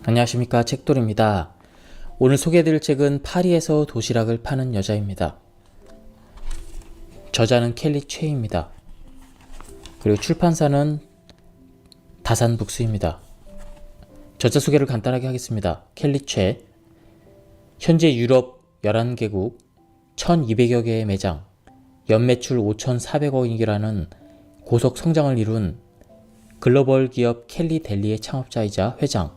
안녕하십니까, 책돌입니다. 오늘 소개해드릴 책은 파리에서 도시락을 파는 여자입니다. 저자는 켈리 최입니다. 그리고 출판사는 다산북스입니다. 저자 소개를 간단하게 하겠습니다. 켈리 최, 현재 유럽 11개국 1200여 개의 매장, 연매출 5,400억이라는 고속 성장을 이룬 글로벌 기업 켈리 델리의 창업자이자 회장,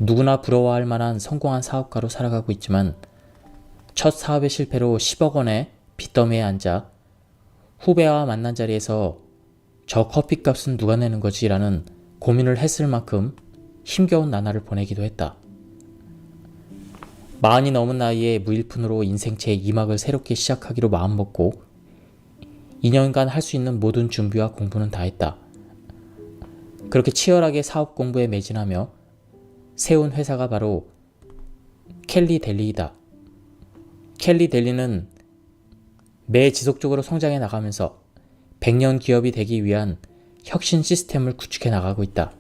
누구나 부러워할 만한 성공한 사업가로 살아가고 있지만 첫 사업의 실패로 10억 원의 빚더미에 앉아 후배와 만난 자리에서 저 커피값은 누가 내는 거지? 라는 고민을 했을 만큼 힘겨운 나날을 보내기도 했다. 40이 넘은 나이에 무일푼으로 인생 제2막을 새롭게 시작하기로 마음먹고 2년간 할 수 있는 모든 준비와 공부는 다 했다. 그렇게 치열하게 사업 공부에 매진하며 세운 회사가 바로 켈리 델리이다. 켈리 델리는 매 지속적으로 성장해 나가면서 100년 기업이 되기 위한 혁신 시스템을 구축해 나가고 있다.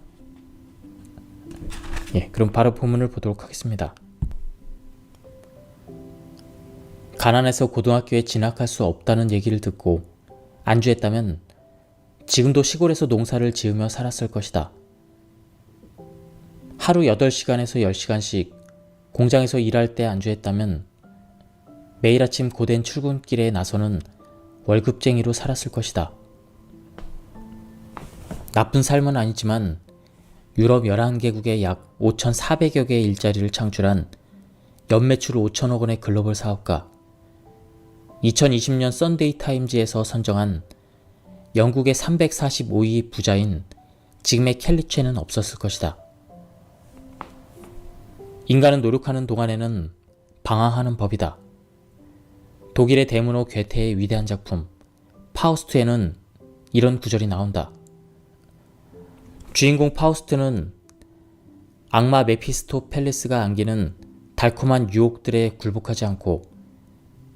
그럼 바로 본문을 보도록 하겠습니다. 가난해서 고등학교에 진학할 수 없다는 얘기를 듣고 안주했다면 지금도 시골에서 농사를 지으며 살았을 것이다. 하루 8시간에서 10시간씩 공장에서 일할 때 안주했다면 매일 아침 고된 출근길에 나서는 월급쟁이로 살았을 것이다. 나쁜 삶은 아니지만 유럽 11개국에 약 5,400여 개의 일자리를 창출한 연매출 5천억 원의 글로벌 사업가, 2020년 썬데이 타임즈에서 선정한 영국의 345위 부자인 지금의 켈리 최는 없었을 것이다. 인간은 노력하는 동안에는 방황하는 법이다. 독일의 대문호 괴테의 위대한 작품 파우스트에는 이런 구절이 나온다. 주인공 파우스트는 악마 메피스토펠레스가 안기는 달콤한 유혹들에 굴복하지 않고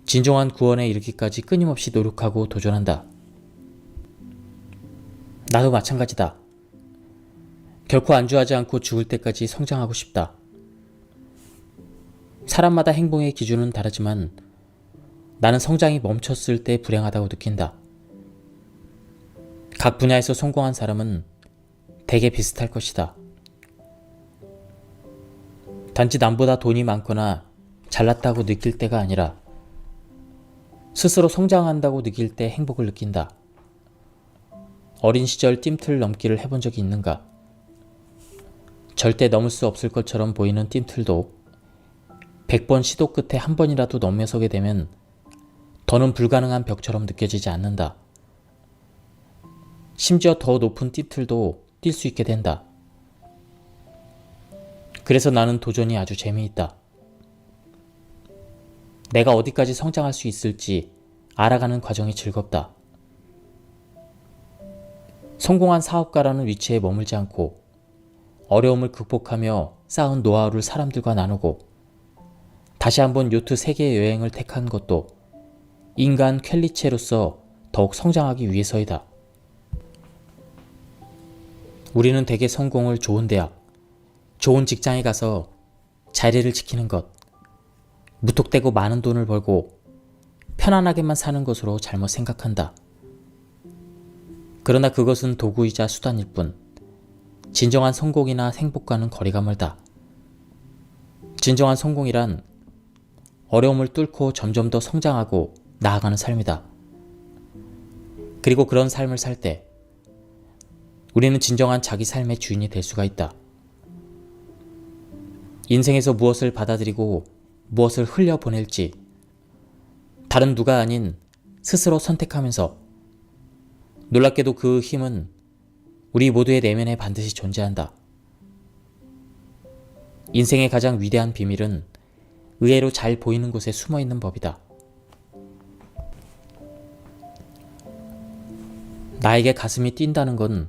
진정한 구원에 이르기까지 끊임없이 노력하고 도전한다. 나도 마찬가지다. 결코 안주하지 않고 죽을 때까지 성장하고 싶다. 사람마다 행복의 기준은 다르지만 나는 성장이 멈췄을 때 불행하다고 느낀다. 각 분야에서 성공한 사람은 대개 비슷할 것이다. 단지 남보다 돈이 많거나 잘났다고 느낄 때가 아니라 스스로 성장한다고 느낄 때 행복을 느낀다. 어린 시절 띰틀 넘기를 해본 적이 있는가? 절대 넘을 수 없을 것처럼 보이는 띰틀도 100번 시도 끝에 한 번이라도 넘어서게 되면 더는 불가능한 벽처럼 느껴지지 않는다. 심지어 더 높은 띰틀도 뛸 수 있게 된다. 그래서 나는 도전이 아주 재미있다. 내가 어디까지 성장할 수 있을지 알아가는 과정이 즐겁다. 성공한 사업가라는 위치에 머물지 않고 어려움을 극복하며 쌓은 노하우를 사람들과 나누고 다시 한번 요트 세계 여행을 택한 것도 인간 켈리체로서 더욱 성장하기 위해서이다. 우리는 대개 성공을 좋은 대학, 좋은 직장에 가서 자리를 지키는 것, 무턱대고 많은 돈을 벌고 편안하게만 사는 것으로 잘못 생각한다. 그러나 그것은 도구이자 수단일 뿐 진정한 성공이나 행복과는 거리가 멀다. 진정한 성공이란 어려움을 뚫고 점점 더 성장하고 나아가는 삶이다. 그리고 그런 삶을 살 때 우리는 진정한 자기 삶의 주인이 될 수가 있다. 인생에서 무엇을 받아들이고 무엇을 흘려보낼지 다른 누가 아닌 스스로 선택하면서 놀랍게도 그 힘은 우리 모두의 내면에 반드시 존재한다. 인생의 가장 위대한 비밀은 의외로 잘 보이는 곳에 숨어있는 법이다. 나에게 가슴이 뛴다는 건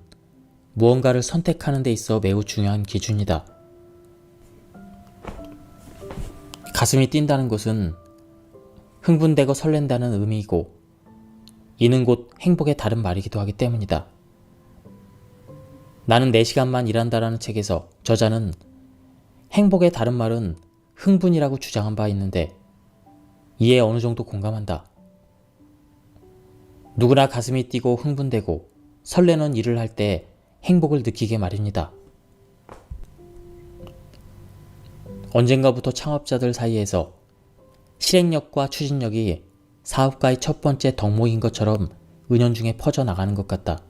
무언가를 선택하는 데 있어 매우 중요한 기준이다. 가슴이 뛴다는 것은 흥분되고 설렌다는 의미이고 이는 곧 행복의 다른 말이기도 하기 때문이다. 나는 4시간만 일한다라는 책에서 저자는 행복의 다른 말은 흥분이라고 주장한 바 있는데 이에 어느 정도 공감한다. 누구나 가슴이 뛰고 흥분되고 설레는 일을 할 때 행복을 느끼게 마련이다. 언젠가부터 창업자들 사이에서 실행력과 추진력이 사업가의 첫 번째 덕목인 것처럼 은연중에 퍼져나가는 것 같다.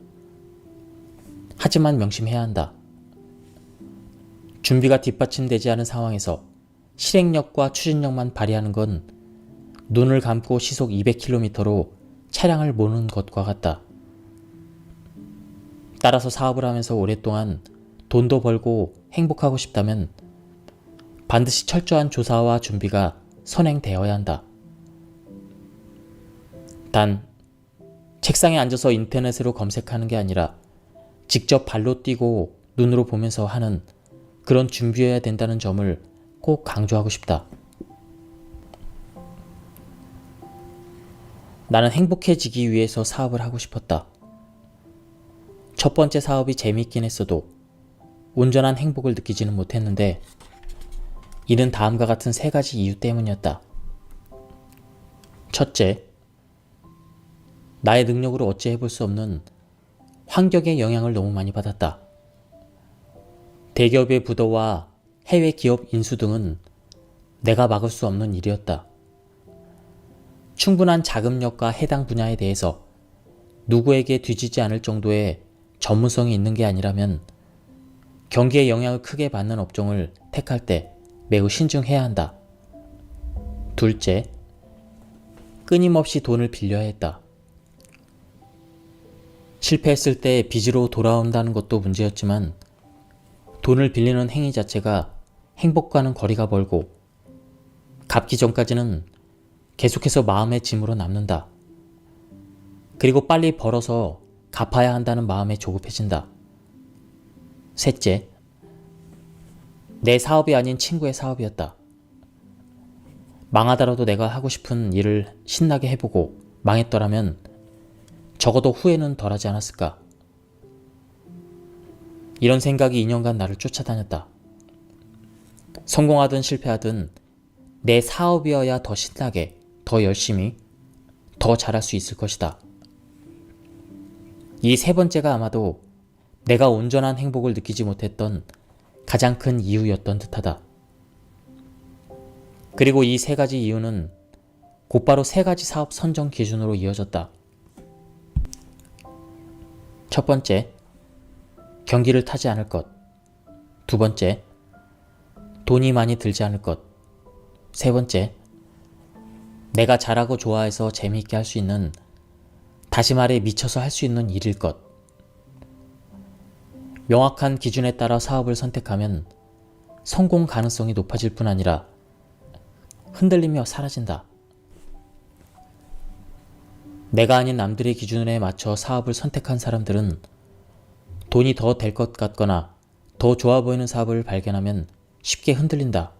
하지만 명심해야 한다. 준비가 뒷받침되지 않은 상황에서 실행력과 추진력만 발휘하는 건 눈을 감고 시속 200km로 차량을 모는 것과 같다. 따라서 사업을 하면서 오랫동안 돈도 벌고 행복하고 싶다면 반드시 철저한 조사와 준비가 선행되어야 한다. 단, 책상에 앉아서 인터넷으로 검색하는 게 아니라 직접 발로 뛰고 눈으로 보면서 하는 그런 준비여야 된다는 점을 꼭 강조하고 싶다. 나는 행복해지기 위해서 사업을 하고 싶었다. 첫 번째 사업이 재미있긴 했어도 온전한 행복을 느끼지는 못했는데 이는 다음과 같은 3가지 이유 때문이었다. 첫째, 나의 능력으로 어찌 해볼 수 없는 환경의 영향을 너무 많이 받았다. 대기업의 부도와 해외 기업 인수 등은 내가 막을 수 없는 일이었다. 충분한 자금력과 해당 분야에 대해서 누구에게 뒤지지 않을 정도의 전문성이 있는 게 아니라면 경기에 영향을 크게 받는 업종을 택할 때 매우 신중해야 한다. 둘째, 끊임없이 돈을 빌려야 했다. 실패했을 때 빚으로 돌아온다는 것도 문제였지만 돈을 빌리는 행위 자체가 행복과는 거리가 멀고 갚기 전까지는 계속해서 마음의 짐으로 남는다. 그리고 빨리 벌어서 갚아야 한다는 마음에 조급해진다. 셋째, 내 사업이 아닌 친구의 사업이었다. 망하더라도 내가 하고 싶은 일을 신나게 해보고 망했더라면 적어도 후회는 덜하지 않았을까. 이런 생각이 2년간 나를 쫓아다녔다. 성공하든 실패하든 내 사업이어야 더 신나게, 더 열심히, 더 잘할 수 있을 것이다. 이 3번째가 아마도 내가 온전한 행복을 느끼지 못했던 가장 큰 이유였던 듯하다. 그리고 이 3가지 이유는 곧바로 3가지 사업 선정 기준으로 이어졌다. 첫 번째, 경기를 타지 않을 것. 두 번째, 돈이 많이 들지 않을 것. 세 번째, 내가 잘하고 좋아해서 재미있게 할 수 있는, 다시 말해 미쳐서 할 수 있는 일일 것. 명확한 기준에 따라 사업을 선택하면 성공 가능성이 높아질 뿐 아니라 흔들리며 사라진다. 내가 아닌 남들의 기준에 맞춰 사업을 선택한 사람들은 돈이 더 될 것 같거나 더 좋아 보이는 사업을 발견하면 쉽게 흔들린다.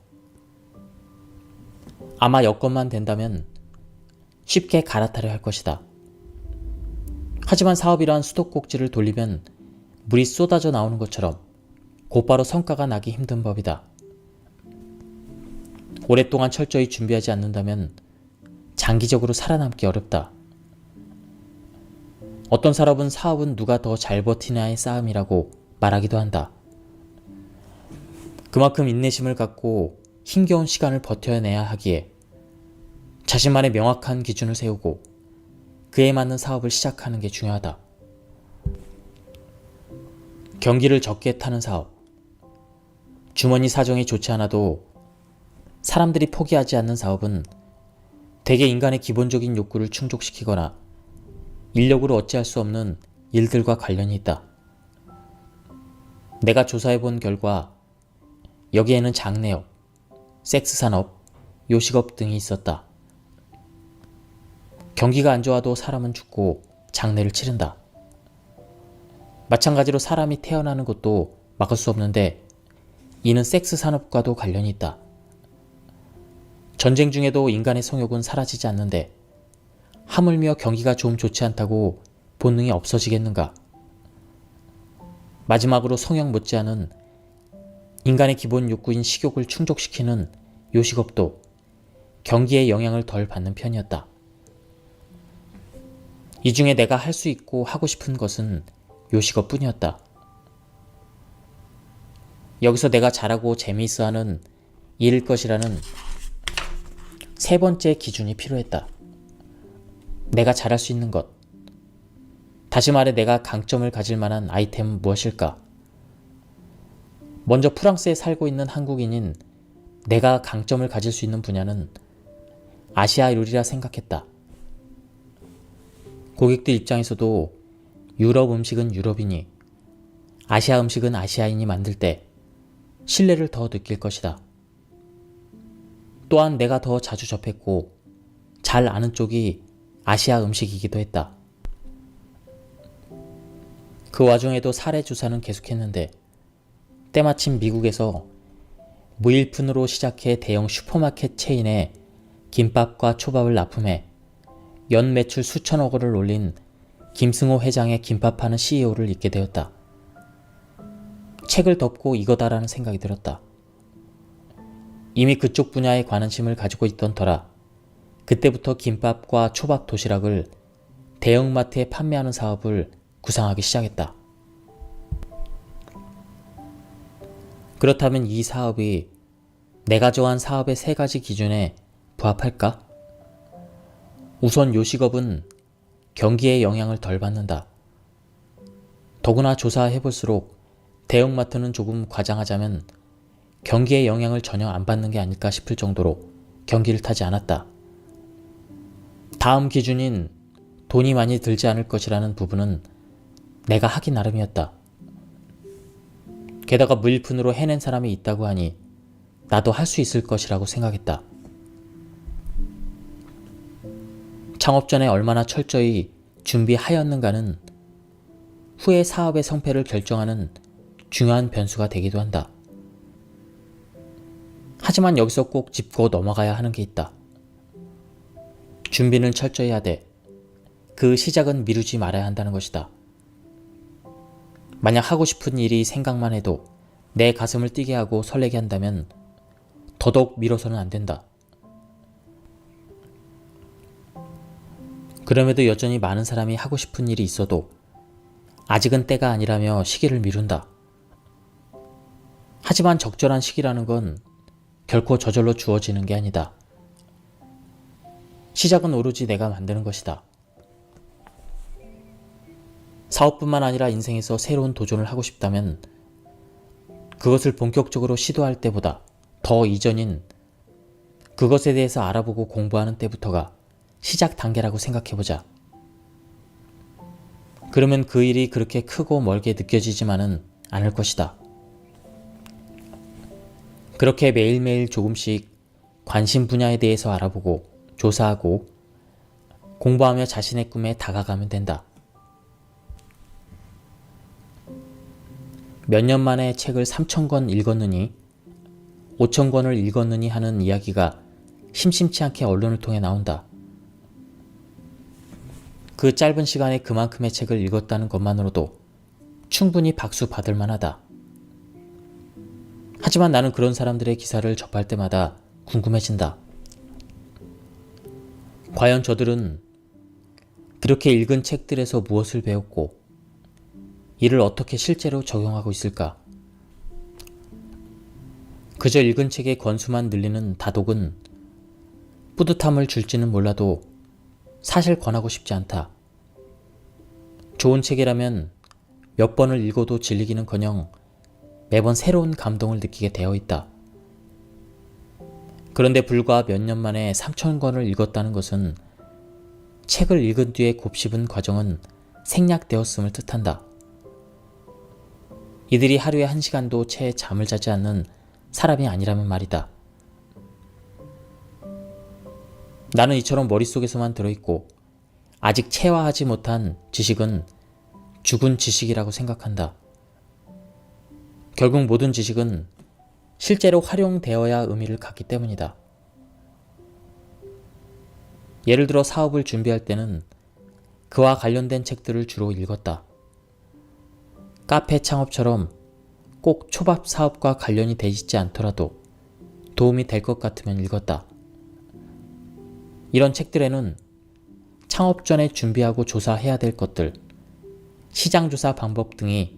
아마 여건만 된다면 쉽게 갈아타려 할 것이다. 하지만 사업이란 수도꼭지를 돌리면 물이 쏟아져 나오는 것처럼 곧바로 성과가 나기 힘든 법이다. 오랫동안 철저히 준비하지 않는다면 장기적으로 살아남기 어렵다. 어떤 사업은 누가 더 잘 버티냐의 싸움이라고 말하기도 한다. 그만큼 인내심을 갖고 힘겨운 시간을 버텨내야 하기에 자신만의 명확한 기준을 세우고 그에 맞는 사업을 시작하는 게 중요하다. 경기를 적게 타는 사업. 주머니 사정이 좋지 않아도 사람들이 포기하지 않는 사업은 대개 인간의 기본적인 욕구를 충족시키거나 인력으로 어찌할 수 없는 일들과 관련이 있다. 내가 조사해본 결과 여기에는 장례업, 섹스산업, 요식업 등이 있었다. 경기가 안 좋아도 사람은 죽고 장례를 치른다. 마찬가지로 사람이 태어나는 것도 막을 수 없는데 이는 섹스 산업과도 관련이 있다. 전쟁 중에도 인간의 성욕은 사라지지 않는데 하물며 경기가 좀 좋지 않다고 본능이 없어지겠는가? 마지막으로 성욕 못지않은 인간의 기본 욕구인 식욕을 충족시키는 요식업도 경기의 영향을 덜 받는 편이었다. 이 중에 내가 할 수 있고 하고 싶은 것은 요식업뿐이었다. 여기서 내가 잘하고 재미있어하는 일일 것이라는 세 번째 기준이 필요했다. 내가 잘할 수 있는 것. 다시 말해 내가 강점을 가질 만한 아이템은 무엇일까? 먼저 프랑스에 살고 있는 한국인인 내가 강점을 가질 수 있는 분야는 아시아 요리라 생각했다. 고객들 입장에서도 유럽 음식은 유럽인이, 아시아 음식은 아시아인이 만들 때 신뢰를 더 느낄 것이다. 또한 내가 더 자주 접했고 잘 아는 쪽이 아시아 음식이기도 했다. 그 와중에도 사례 주사는 계속했는데 때마침 미국에서 무일푼으로 시작해 대형 슈퍼마켓 체인에 김밥과 초밥을 납품해 연 매출 수천억 원을 올린 김승호 회장의 김밥 파는 CEO를 잊게 되었다. 책을 덮고 이거다라는 생각이 들었다. 이미 그쪽 분야에 관심을 가지고 있던 터라 그때부터 김밥과 초밥 도시락을 대형마트에 판매하는 사업을 구상하기 시작했다. 그렇다면 이 사업이 내가 정한 사업의 세 가지 기준에 부합할까? 우선 요식업은 경기의 영향을 덜 받는다. 더구나 조사해볼수록 대형마트는 조금 과장하자면 경기의 영향을 전혀 안 받는 게 아닐까 싶을 정도로 경기를 타지 않았다. 다음 기준인 돈이 많이 들지 않을 것이라는 부분은 내가 하기 나름이었다. 게다가 무일푼으로 해낸 사람이 있다고 하니 나도 할 수 있을 것이라고 생각했다. 창업 전에 얼마나 철저히 준비하였는가는 후에 사업의 성패를 결정하는 중요한 변수가 되기도 한다. 하지만 여기서 꼭 짚고 넘어가야 하는 게 있다. 준비는 철저히 하되 그 시작은 미루지 말아야 한다는 것이다. 만약 하고 싶은 일이 생각만 해도 내 가슴을 뛰게 하고 설레게 한다면 더더욱 미뤄서는 안 된다. 그럼에도 여전히 많은 사람이 하고 싶은 일이 있어도 아직은 때가 아니라며 시기를 미룬다. 하지만 적절한 시기라는 건 결코 저절로 주어지는 게 아니다. 시작은 오로지 내가 만드는 것이다. 사업뿐만 아니라 인생에서 새로운 도전을 하고 싶다면 그것을 본격적으로 시도할 때보다 더 이전인 그것에 대해서 알아보고 공부하는 때부터가 시작 단계라고 생각해보자. 그러면 그 일이 그렇게 크고 멀게 느껴지지만은 않을 것이다. 그렇게 매일매일 조금씩 관심 분야에 대해서 알아보고 조사하고 공부하며 자신의 꿈에 다가가면 된다. 몇 년 만에 책을 3,000권 읽었느니 5,000권을 읽었느니 하는 이야기가 심심치 않게 언론을 통해 나온다. 그 짧은 시간에 그만큼의 책을 읽었다는 것만으로도 충분히 박수 받을 만하다. 하지만 나는 그런 사람들의 기사를 접할 때마다 궁금해진다. 과연 저들은 그렇게 읽은 책들에서 무엇을 배웠고 이를 어떻게 실제로 적용하고 있을까? 그저 읽은 책의 권수만 늘리는 다독은 뿌듯함을 줄지는 몰라도 사실 권하고 싶지 않다. 좋은 책이라면 몇 번을 읽어도 질리기는커녕 매번 새로운 감동을 느끼게 되어 있다. 그런데 불과 몇 년 만에 3,000권을 읽었다는 것은 책을 읽은 뒤에 곱씹은 과정은 생략되었음을 뜻한다. 이들이 하루에 1시간도 채 잠을 자지 않는 사람이 아니라면 말이다. 나는 이처럼 머릿속에서만 들어있고 아직 체화하지 못한 지식은 죽은 지식이라고 생각한다. 결국 모든 지식은 실제로 활용되어야 의미를 갖기 때문이다. 예를 들어 사업을 준비할 때는 그와 관련된 책들을 주로 읽었다. 카페 창업처럼 꼭 초밥 사업과 관련이 돼 있지 않더라도 도움이 될 것 같으면 읽었다. 이런 책들에는 창업 전에 준비하고 조사해야 될 것들, 시장 조사 방법 등이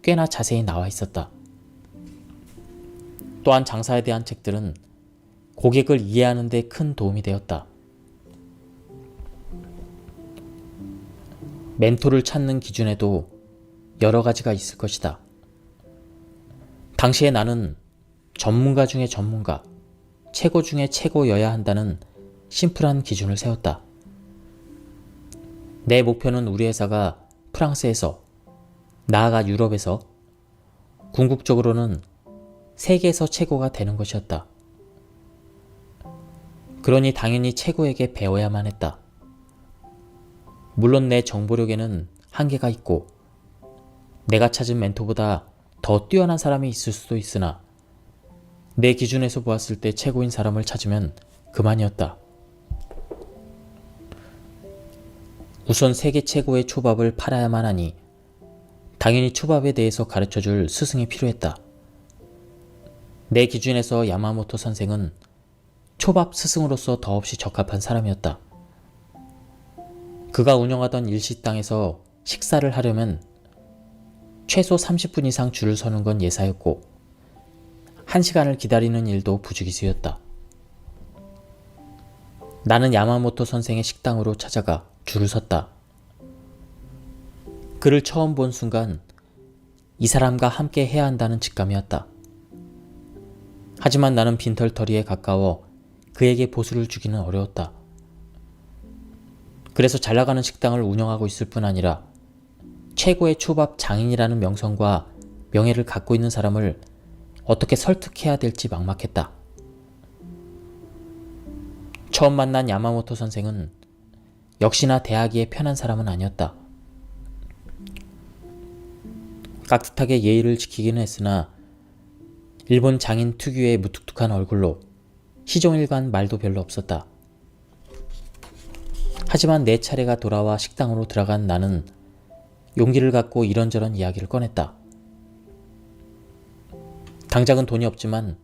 꽤나 자세히 나와 있었다. 또한 장사에 대한 책들은 고객을 이해하는 데 큰 도움이 되었다. 멘토를 찾는 기준에도 여러 가지가 있을 것이다. 당시에 나는 전문가 중에 전문가, 최고 중에 최고여야 한다는 심플한 기준을 세웠다. 내 목표는 우리 회사가 프랑스에서, 나아가 유럽에서, 궁극적으로는 세계에서 최고가 되는 것이었다. 그러니 당연히 최고에게 배워야만 했다. 물론 내 정보력에는 한계가 있고 내가 찾은 멘토보다 더 뛰어난 사람이 있을 수도 있으나 내 기준에서 보았을 때 최고인 사람을 찾으면 그만이었다. 우선 세계 최고의 초밥을 팔아야만 하니 당연히 초밥에 대해서 가르쳐줄 스승이 필요했다. 내 기준에서 야마모토 선생은 초밥 스승으로서 더없이 적합한 사람이었다. 그가 운영하던 일식당에서 식사를 하려면 최소 30분 이상 줄을 서는 건 예사였고 1시간을 기다리는 일도 부주기수였다. 나는 야마모토 선생의 식당으로 찾아가 줄을 섰다. 그를 처음 본 순간 이 사람과 함께 해야 한다는 직감이었다. 하지만 나는 빈털터리에 가까워 그에게 보수를 주기는 어려웠다. 그래서 잘나가는 식당을 운영하고 있을 뿐 아니라 최고의 초밥 장인이라는 명성과 명예를 갖고 있는 사람을 어떻게 설득해야 될지 막막했다. 처음 만난 야마모토 선생은 역시나 대하기에 편한 사람은 아니었다. 깍듯하게 예의를 지키기는 했으나 일본 장인 특유의 무뚝뚝한 얼굴로 시종일관 말도 별로 없었다. 하지만 내 차례가 돌아와 식당으로 들어간 나는 용기를 갖고 이런저런 이야기를 꺼냈다. 당장은 돈이 없지만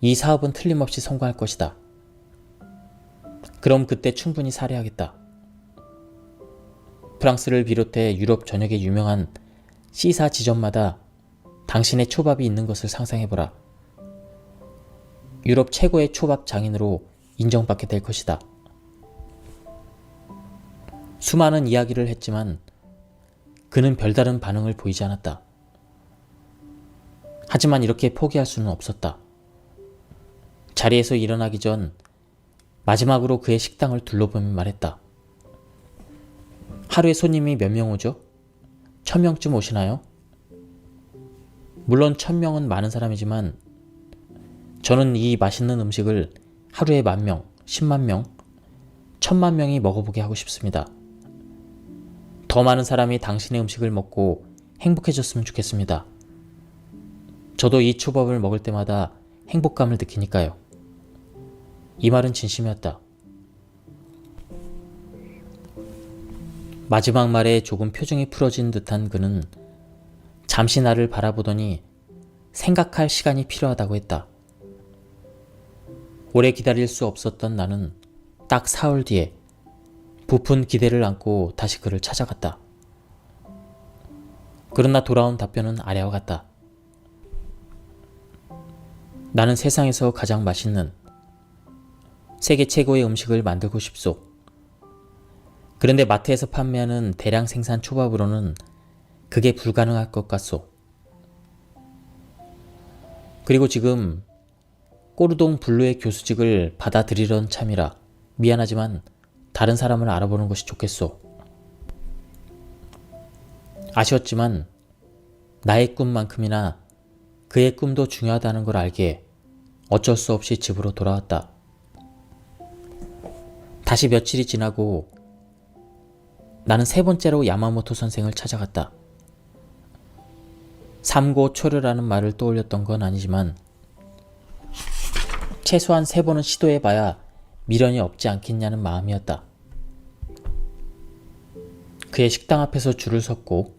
이 사업은 틀림없이 성공할 것이다. 그럼 그때 충분히 살해하겠다. 프랑스를 비롯해 유럽 전역에 유명한 C사 지점마다 당신의 초밥이 있는 것을 상상해보라. 유럽 최고의 초밥 장인으로 인정받게 될 것이다. 수많은 이야기를 했지만 그는 별다른 반응을 보이지 않았다. 하지만 이렇게 포기할 수는 없었다. 자리에서 일어나기 전 마지막으로 그의 식당을 둘러보며 말했다. 하루에 손님이 몇 명 오죠? 1000명쯤 오시나요? 물론 1000명은 많은 사람이지만 저는 이 맛있는 음식을 하루에 10,000명, 10만 명, 1000만 명이 먹어보게 하고 싶습니다. 더 많은 사람이 당신의 음식을 먹고 행복해졌으면 좋겠습니다. 저도 이 초밥을 먹을 때마다 행복감을 느끼니까요. 이 말은 진심이었다. 마지막 말에 조금 표정이 풀어진 듯한 그는 잠시 나를 바라보더니 생각할 시간이 필요하다고 했다. 오래 기다릴 수 없었던 나는 딱 사흘 뒤에 부푼 기대를 안고 다시 그를 찾아갔다. 그러나 돌아온 답변은 아래와 같다. 나는 세상에서 가장 맛있는 세계 최고의 음식을 만들고 싶소. 그런데 마트에서 판매하는 대량 생산 초밥으로는 그게 불가능할 것 같소. 그리고 지금 꼬르동 블루의 교수직을 받아들이려는 참이라 미안하지만 다른 사람을 알아보는 것이 좋겠소. 아쉬웠지만 나의 꿈만큼이나 그의 꿈도 중요하다는 걸 알기에 어쩔 수 없이 집으로 돌아왔다. 다시 며칠이 지나고 나는 세 번째로 야마모토 선생을 찾아갔다. 삼고초려라는 말을 떠올렸던 건 아니지만 최소한 3번은 시도해봐야 미련이 없지 않겠냐는 마음이었다. 그의 식당 앞에서 줄을 섰고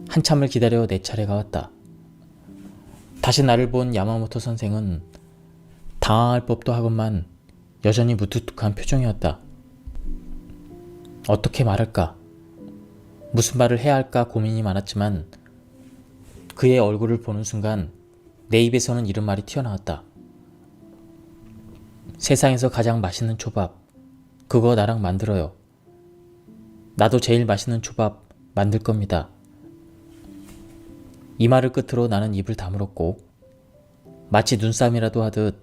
한참을 기다려 내 차례가 왔다. 다시 나를 본 야마모토 선생은 당황할 법도 하건만 여전히 무뚝뚝한 표정이었다. 어떻게 말할까? 무슨 말을 해야 할까 고민이 많았지만 그의 얼굴을 보는 순간 내 입에서는 이런 말이 튀어나왔다. 세상에서 가장 맛있는 초밥, 그거 나랑 만들어요. 나도 제일 맛있는 초밥 만들 겁니다. 이 말을 끝으로 나는 입을 다물었고 마치 눈싸움이라도 하듯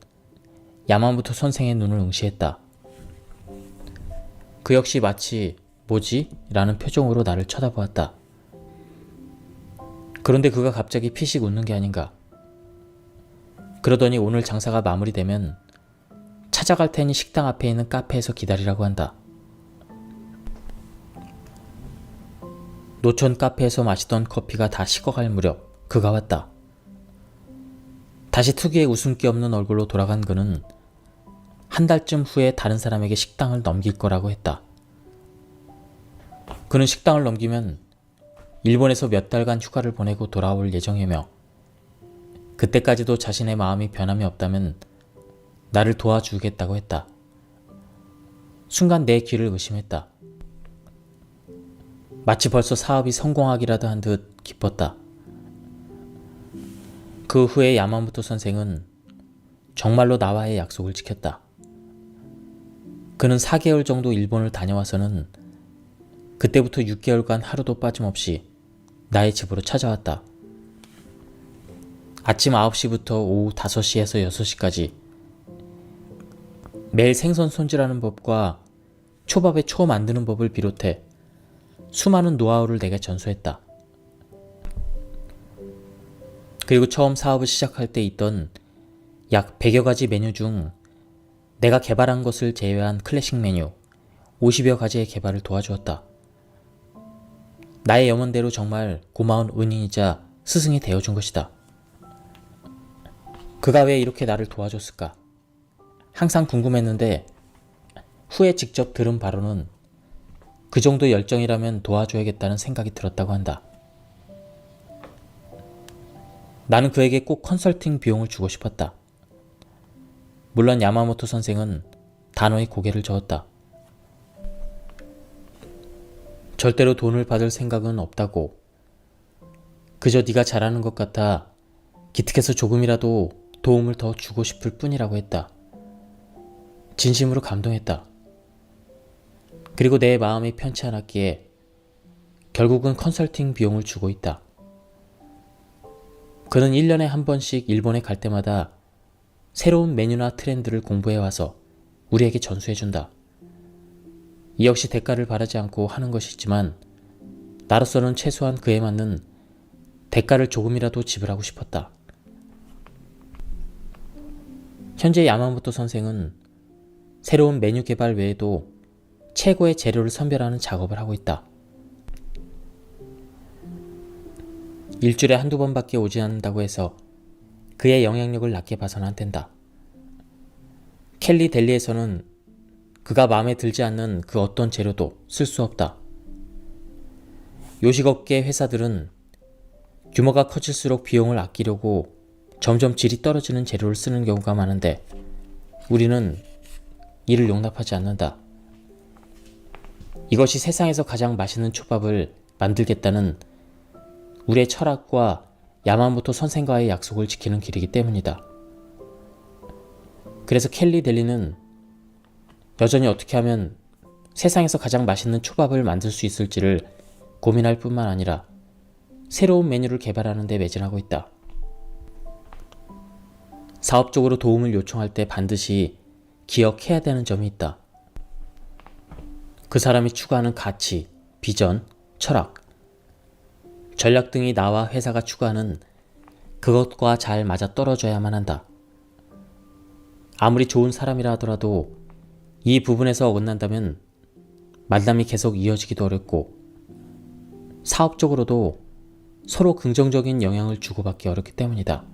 야마모토 선생의 눈을 응시했다. 그 역시 마치 뭐지? 라는 표정으로 나를 쳐다보았다. 그런데 그가 갑자기 피식 웃는 게 아닌가. 그러더니 오늘 장사가 마무리되면 찾아갈 테니 식당 앞에 있는 카페에서 기다리라고 한다. 노천 카페에서 마시던 커피가 다 식어갈 무렵 그가 왔다. 다시 특유의 웃음기 없는 얼굴로 돌아간 그는 한 달쯤 후에 다른 사람에게 식당을 넘길 거라고 했다. 그는 식당을 넘기면 일본에서 몇 달간 휴가를 보내고 돌아올 예정이며 그때까지도 자신의 마음이 변함이 없다면 나를 도와주겠다고 했다. 순간 내 귀를 의심했다. 마치 벌써 사업이 성공하기라도 한 듯 기뻤다. 그 후에 야마모토 선생은 정말로 나와의 약속을 지켰다. 그는 4개월 정도 일본을 다녀와서는 그때부터 6개월간 하루도 빠짐없이 나의 집으로 찾아왔다. 아침 9시부터 오후 5시에서 6시까지 매일 생선 손질하는 법과 초밥에 초 만드는 법을 비롯해 수많은 노하우를 내게 전수했다. 그리고 처음 사업을 시작할 때 있던 약 100여 가지 메뉴 중 내가 개발한 것을 제외한 클래식 메뉴 50여 가지의 개발을 도와주었다. 나의 염원대로 정말 고마운 은인이자 스승이 되어준 것이다. 그가 왜 이렇게 나를 도와줬을까? 항상 궁금했는데 후에 직접 들은 바로는 그 정도 열정이라면 도와줘야겠다는 생각이 들었다고 한다. 나는 그에게 꼭 컨설팅 비용을 주고 싶었다. 물론 야마모토 선생은 단호히 고개를 저었다. 절대로 돈을 받을 생각은 없다고. 그저 네가 잘하는 것 같아 기특해서 조금이라도 도움을 더 주고 싶을 뿐이라고 했다. 진심으로 감동했다. 그리고 내 마음이 편치 않았기에 결국은 컨설팅 비용을 주고 있다. 그는 1년에 한 번씩 일본에 갈 때마다 새로운 메뉴나 트렌드를 공부해와서 우리에게 전수해준다. 이 역시 대가를 바라지 않고 하는 것이지만 나로서는 최소한 그에 맞는 대가를 조금이라도 지불하고 싶었다. 현재 야마모토 선생은 새로운 메뉴 개발 외에도 최고의 재료를 선별하는 작업을 하고 있다. 일주일에 한두 번밖에 오지 않는다고 해서 그의 영향력을 낮게 봐서는 안 된다. 켈리 델리에서는 그가 마음에 들지 않는 그 어떤 재료도 쓸 수 없다. 요식업계 회사들은 규모가 커질수록 비용을 아끼려고 점점 질이 떨어지는 재료를 쓰는 경우가 많은데 우리는 이를 용납하지 않는다. 이것이 세상에서 가장 맛있는 초밥을 만들겠다는 우리의 철학과 야마모토 선생과의 약속을 지키는 길이기 때문이다. 그래서 켈리 델리는 여전히 어떻게 하면 세상에서 가장 맛있는 초밥을 만들 수 있을지를 고민할 뿐만 아니라 새로운 메뉴를 개발하는 데 매진하고 있다. 사업적으로 도움을 요청할 때 반드시 기억해야 되는 점이 있다. 그 사람이 추구하는 가치, 비전, 철학, 전략 등이 나와 회사가 추구하는 그것과 잘 맞아떨어져야만 한다. 아무리 좋은 사람이라 하더라도 이 부분에서 어긋난다면 만남이 계속 이어지기도 어렵고 사업적으로도 서로 긍정적인 영향을 주고받기 어렵기 때문이다.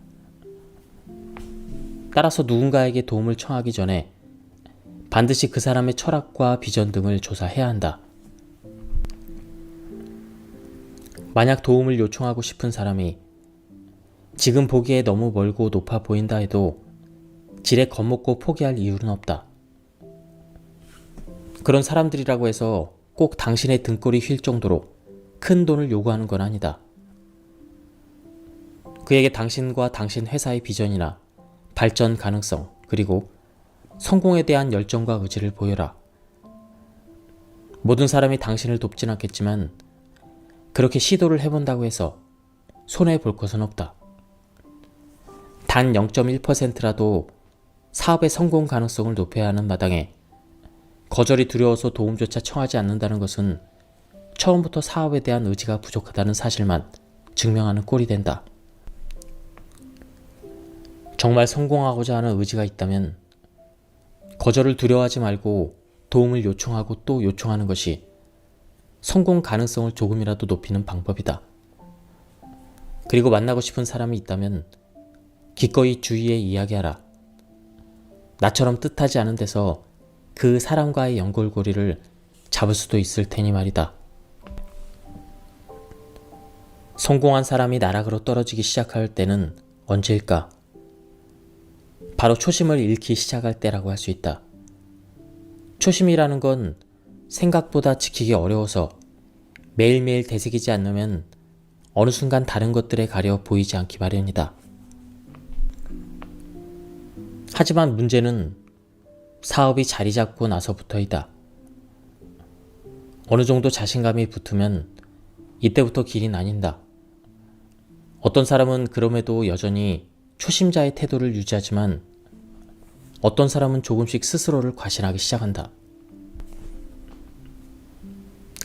따라서 누군가에게 도움을 청하기 전에 반드시 그 사람의 철학과 비전 등을 조사해야 한다. 만약 도움을 요청하고 싶은 사람이 지금 보기에 너무 멀고 높아 보인다 해도 지레 겁먹고 포기할 이유는 없다. 그런 사람들이라고 해서 꼭 당신의 등골이 휠 정도로 큰 돈을 요구하는 건 아니다. 그에게 당신과 당신 회사의 비전이나 발전 가능성, 그리고 성공에 대한 열정과 의지를 보여라. 모든 사람이 당신을 돕진 않겠지만 그렇게 시도를 해본다고 해서 손해볼 것은 없다. 단 0.1%라도 사업의 성공 가능성을 높여야 하는 마당에 거절이 두려워서 도움조차 청하지 않는다는 것은 처음부터 사업에 대한 의지가 부족하다는 사실만 증명하는 꼴이 된다. 정말 성공하고자 하는 의지가 있다면 거절을 두려워하지 말고 도움을 요청하고 또 요청하는 것이 성공 가능성을 조금이라도 높이는 방법이다. 그리고 만나고 싶은 사람이 있다면 기꺼이 주위에 이야기하라. 나처럼 뜻하지 않은 데서 그 사람과의 연골고리를 잡을 수도 있을 테니 말이다. 성공한 사람이 나락으로 떨어지기 시작할 때는 언제일까? 바로 초심을 잃기 시작할 때라고 할 수 있다. 초심이라는 건 생각보다 지키기 어려워서 매일매일 되새기지 않으면 어느 순간 다른 것들에 가려 보이지 않기 마련이다. 하지만 문제는 사업이 자리 잡고 나서부터이다. 어느 정도 자신감이 붙으면 이때부터 길이 나뉜다. 어떤 사람은 그럼에도 여전히 초심자의 태도를 유지하지만 어떤 사람은 조금씩 스스로를 과신하기 시작한다.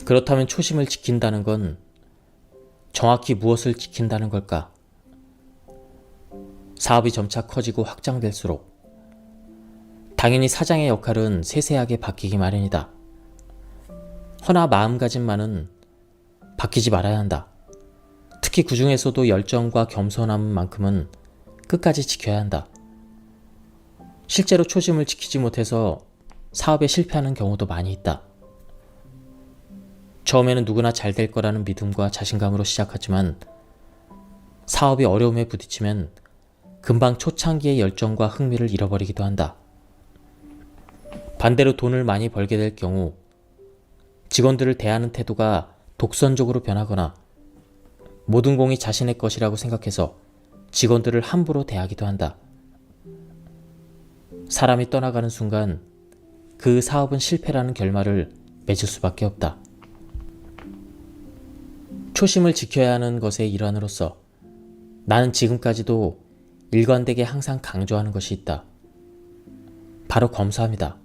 그렇다면 초심을 지킨다는 건 정확히 무엇을 지킨다는 걸까? 사업이 점차 커지고 확장될수록 당연히 사장의 역할은 세세하게 바뀌기 마련이다. 허나 마음가짐만은 바뀌지 말아야 한다. 특히 그 중에서도 열정과 겸손함만큼은 끝까지 지켜야 한다. 실제로 초심을 지키지 못해서 사업에 실패하는 경우도 많이 있다. 처음에는 누구나 잘 될 거라는 믿음과 자신감으로 시작하지만 사업이 어려움에 부딪히면 금방 초창기의 열정과 흥미를 잃어버리기도 한다. 반대로 돈을 많이 벌게 될 경우 직원들을 대하는 태도가 독선적으로 변하거나 모든 공이 자신의 것이라고 생각해서 직원들을 함부로 대하기도 한다. 사람이 떠나가는 순간 그 사업은 실패라는 결말을 맺을 수밖에 없다. 초심을 지켜야 하는 것의 일환으로서 나는 지금까지도 일관되게 항상 강조하는 것이 있다. 바로 검소함이다.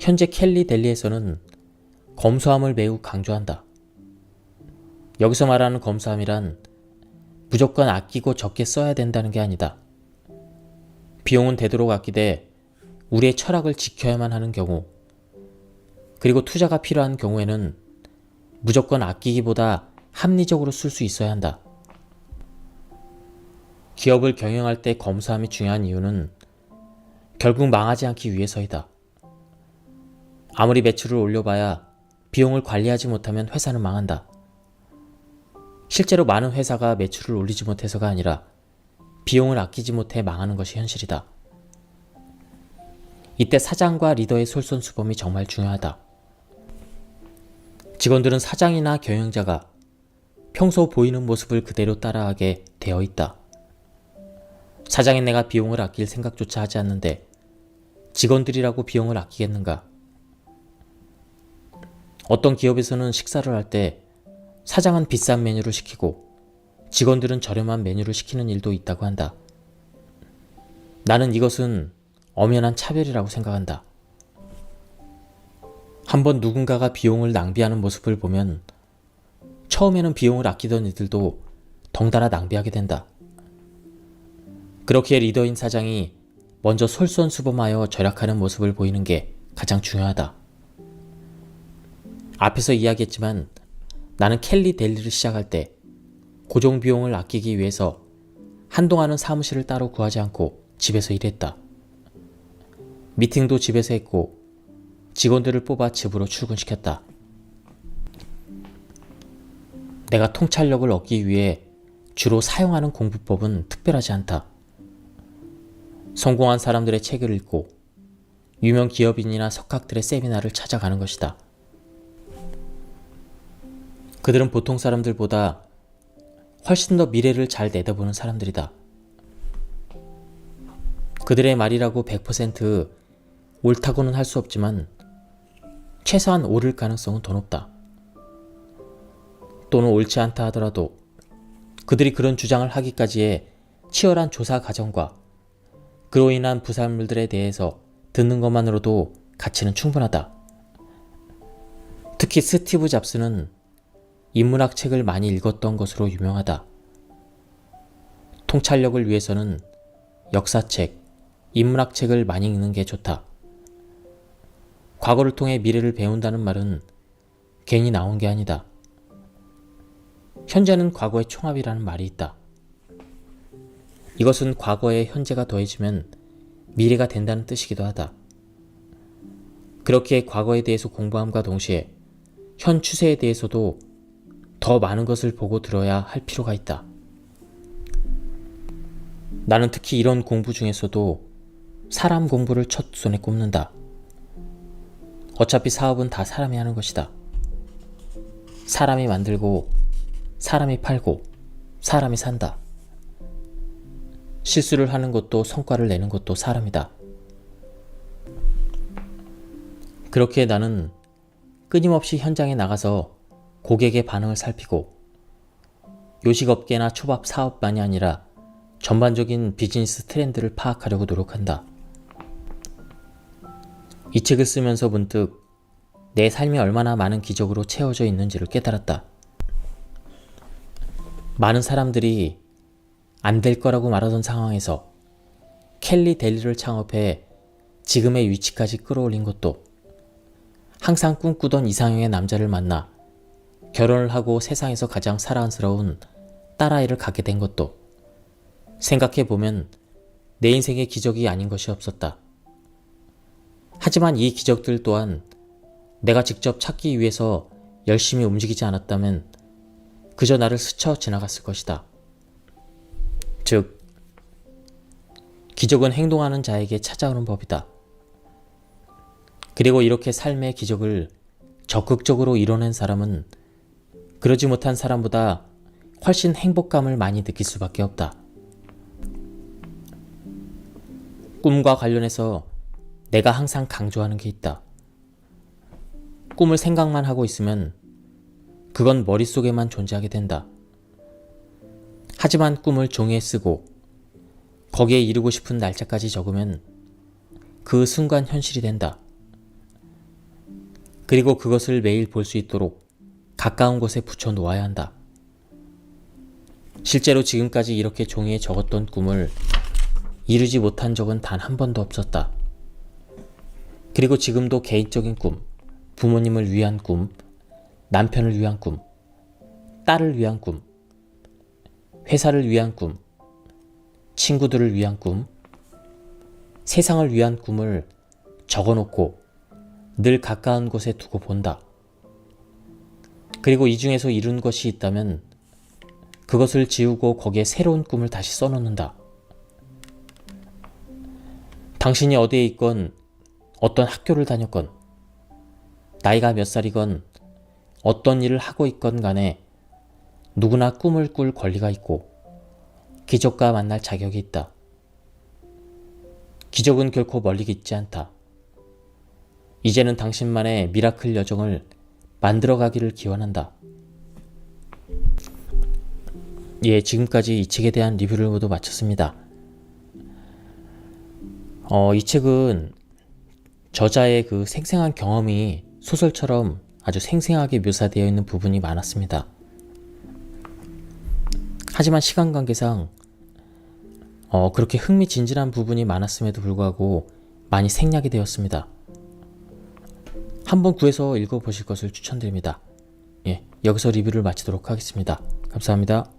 현재 켈리 델리에서는 검소함을 매우 강조한다. 여기서 말하는 검소함이란 무조건 아끼고 적게 써야 된다는 게 아니다. 비용은 되도록 아끼되 우리의 철학을 지켜야만 하는 경우, 그리고 투자가 필요한 경우에는 무조건 아끼기보다 합리적으로 쓸 수 있어야 한다. 기업을 경영할 때 검소함이 중요한 이유는 결국 망하지 않기 위해서이다. 아무리 매출을 올려봐야 비용을 관리하지 못하면 회사는 망한다. 실제로 많은 회사가 매출을 올리지 못해서가 아니라 비용을 아끼지 못해 망하는 것이 현실이다. 이때 사장과 리더의 솔선수범이 정말 중요하다. 직원들은 사장이나 경영자가 평소 보이는 모습을 그대로 따라하게 되어 있다. 사장인 내가 비용을 아낄 생각조차 하지 않는데 직원들이라고 비용을 아끼겠는가? 어떤 기업에서는 식사를 할 때 사장은 비싼 메뉴를 시키고 직원들은 저렴한 메뉴를 시키는 일도 있다고 한다. 나는 이것은 엄연한 차별이라고 생각한다. 한번 누군가가 비용을 낭비하는 모습을 보면 처음에는 비용을 아끼던 이들도 덩달아 낭비하게 된다. 그렇기에 리더인 사장이 먼저 솔선수범하여 절약하는 모습을 보이는 게 가장 중요하다. 앞에서 이야기했지만 나는 켈리 델리를 시작할 때 고정 비용을 아끼기 위해서 한동안은 사무실을 따로 구하지 않고 집에서 일했다. 미팅도 집에서 했고 직원들을 뽑아 집으로 출근시켰다. 내가 통찰력을 얻기 위해 주로 사용하는 공부법은 특별하지 않다. 성공한 사람들의 책을 읽고 유명 기업인이나 석학들의 세미나를 찾아가는 것이다. 그들은 보통 사람들보다 훨씬 더 미래를 잘 내다보는 사람들이다. 그들의 말이라고 100% 옳다고는 할 수 없지만 최소한 옳을 가능성은 더 높다. 또는 옳지 않다 하더라도 그들이 그런 주장을 하기까지의 치열한 조사 과정과 그로 인한 부산물들에 대해서 듣는 것만으로도 가치는 충분하다. 특히 스티브 잡스는 인문학 책을 많이 읽었던 것으로 유명하다. 통찰력을 위해서는 역사책, 인문학 책을 많이 읽는 게 좋다. 과거를 통해 미래를 배운다는 말은 괜히 나온 게 아니다. 현재는 과거의 총합이라는 말이 있다. 이것은 과거에 현재가 더해지면 미래가 된다는 뜻이기도 하다. 그렇게 과거에 대해서 공부함과 동시에 현 추세에 대해서도 더 많은 것을 보고 들어야 할 필요가 있다. 나는 특히 이런 공부 중에서도 사람 공부를 첫 손에 꼽는다. 어차피 사업은 다 사람이 하는 것이다. 사람이 만들고 사람이 팔고 사람이 산다. 실수를 하는 것도 성과를 내는 것도 사람이다. 그렇게 나는 끊임없이 현장에 나가서 고객의 반응을 살피고 요식업계나 초밥 사업만이 아니라 전반적인 비즈니스 트렌드를 파악하려고 노력한다. 이 책을 쓰면서 문득 내 삶이 얼마나 많은 기적으로 채워져 있는지를 깨달았다. 많은 사람들이 안 될 거라고 말하던 상황에서 켈리 델리를 창업해 지금의 위치까지 끌어올린 것도, 항상 꿈꾸던 이상형의 남자를 만나 결혼을 하고 세상에서 가장 사랑스러운 딸아이를 갖게 된 것도, 생각해보면 내 인생의 기적이 아닌 것이 없었다. 하지만 이 기적들 또한 내가 직접 찾기 위해서 열심히 움직이지 않았다면 그저 나를 스쳐 지나갔을 것이다. 즉, 기적은 행동하는 자에게 찾아오는 법이다. 그리고 이렇게 삶의 기적을 적극적으로 이뤄낸 사람은 그러지 못한 사람보다 훨씬 행복감을 많이 느낄 수밖에 없다. 꿈과 관련해서 내가 항상 강조하는 게 있다. 꿈을 생각만 하고 있으면 그건 머릿속에만 존재하게 된다. 하지만 꿈을 종이에 쓰고 거기에 이루고 싶은 날짜까지 적으면 그 순간 현실이 된다. 그리고 그것을 매일 볼 수 있도록 가까운 곳에 붙여 놓아야 한다. 실제로 지금까지 이렇게 종이에 적었던 꿈을 이루지 못한 적은 단 한 번도 없었다. 그리고 지금도 개인적인 꿈, 부모님을 위한 꿈, 남편을 위한 꿈, 딸을 위한 꿈, 회사를 위한 꿈, 친구들을 위한 꿈, 세상을 위한 꿈을 적어놓고 늘 가까운 곳에 두고 본다. 그리고 이 중에서 이룬 것이 있다면 그것을 지우고 거기에 새로운 꿈을 다시 써놓는다. 당신이 어디에 있건, 어떤 학교를 다녔건, 나이가 몇 살이건, 어떤 일을 하고 있건 간에 누구나 꿈을 꿀 권리가 있고 기적과 만날 자격이 있다. 기적은 결코 멀리 있지 않다. 이제는 당신만의 미라클 여정을 만들어가기를 기원한다. 예, 지금까지 이 책에 대한 리뷰를 모두 마쳤습니다. 이 책은 저자의 그 생생한 경험이 소설처럼 아주 생생하게 묘사되어 있는 부분이 많았습니다. 하지만 시간 관계상 그렇게 흥미진진한 부분이 많았음에도 불구하고 많이 생략이 되었습니다. 한번 구해서 읽어보실 것을 추천드립니다. 예, 여기서 리뷰를 마치도록 하겠습니다. 감사합니다.